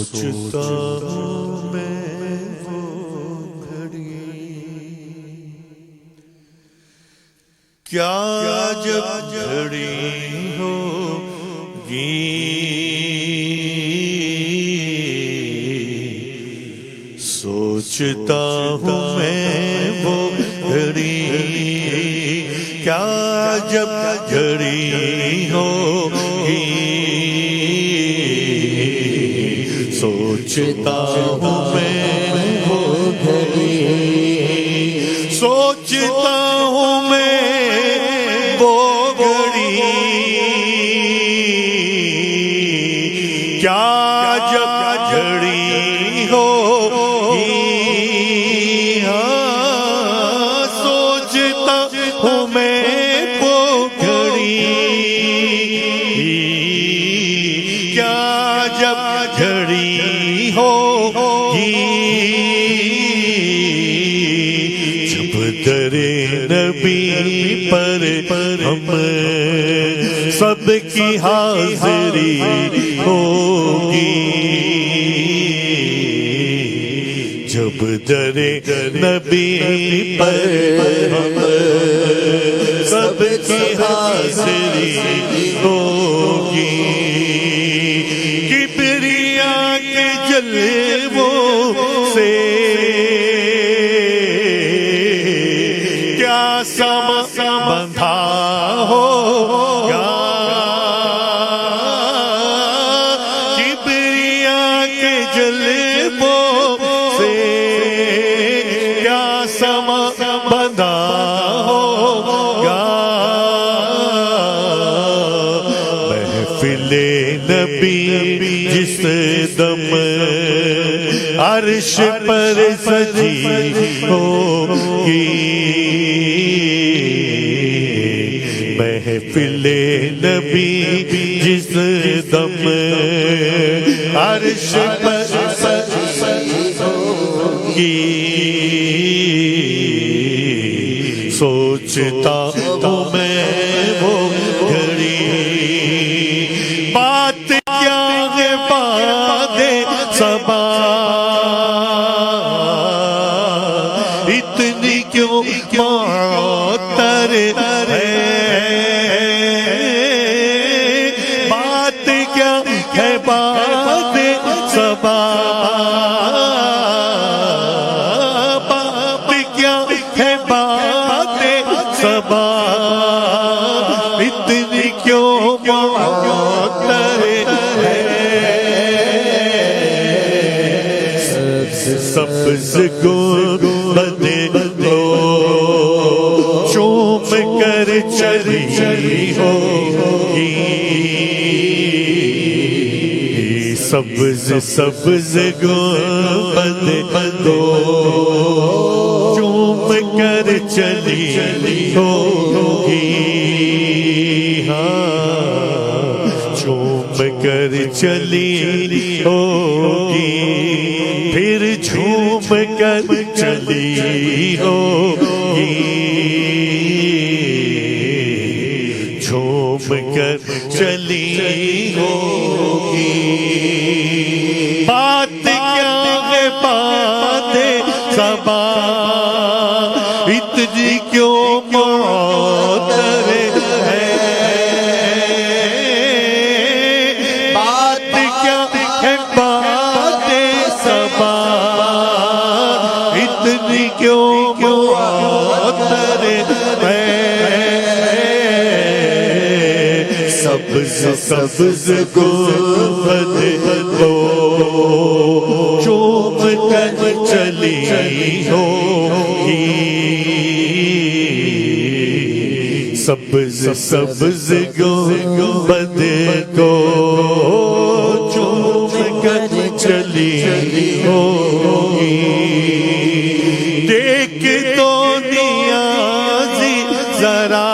सोचता हूँ मैं वो घड़ी, क्या जब घड़ी होगी सोचता हूँ मैं वो घड़ी, क्या जब घड़ी होगी सोचता हूँ मैं वो घड़ी, सोचता हूँ मैं वो घड़ी, क्या जब घड़ी होगी हाँ सोचता हूँ मैं वो घड़ी, क्या जब घड़ी होगी जब दरे नबी पर हम सबकी हाजिरी होगी, जब दरे नबी पर हम सबकी हाजिरी होगी, किबरिया के जलवों से क्या समा बंधा होगा, किबरिया के जलवों से क्या समा बंधा होगा, महफिले नबी जिस दम अर्श पर सजी होगी, महफिले नबी जिस दम अर्श पर सजी होगी सोचता हूँ मैं वो घड़ी, बात क्या है बादे सबा इतनी क्यों मातर है, बात क्या है बादे सबा, बात क्या है बादे सबा इतनी क्यों मातर है, सब्ज़ गुंबदे लो चूम कर चली होगी, सब्ज़ सब्ज़ गुंबदे लो चूम कर चली होगी, हाँ चूम कर चली होगी, फिर झूम कर चली होगी, झूम कर चली होगी, बात क्या है बाते सबा इतनी क्यों मातर है, बात क्या है बाते सबा इतनी क्यों मातर है, सब्ज़ सब्ज़ गुंबद लो चूम कर चली होगी, सब्ज़ सब्ज़ गुंबद को चूम कर चली होगी, देख तो नियाज़ी ज़रा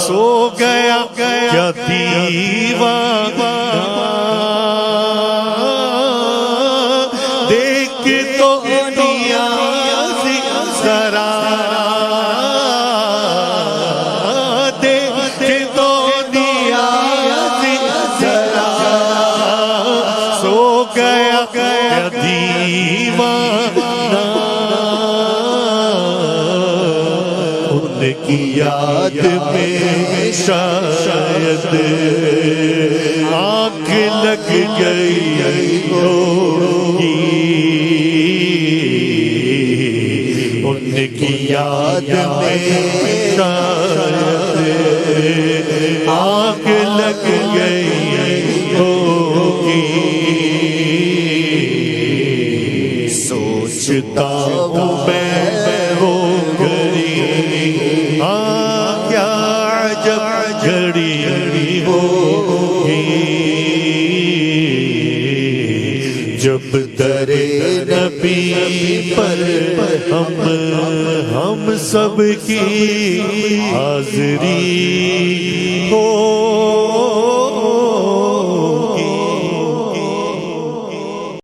सो गया क्या दीवाना, देख तो नियाज़ी ज़रा देख तो नियाज़ी ज़रा उनकी याद में शायद आँख लग गई होगी, उनकी याद में शायद आँख लग गई होगी। सोचता हूँ मैं वो घड़ी, हाँ क्या अजब घड़ी होगी, जब दरे नबी पर हम सब की हाज़री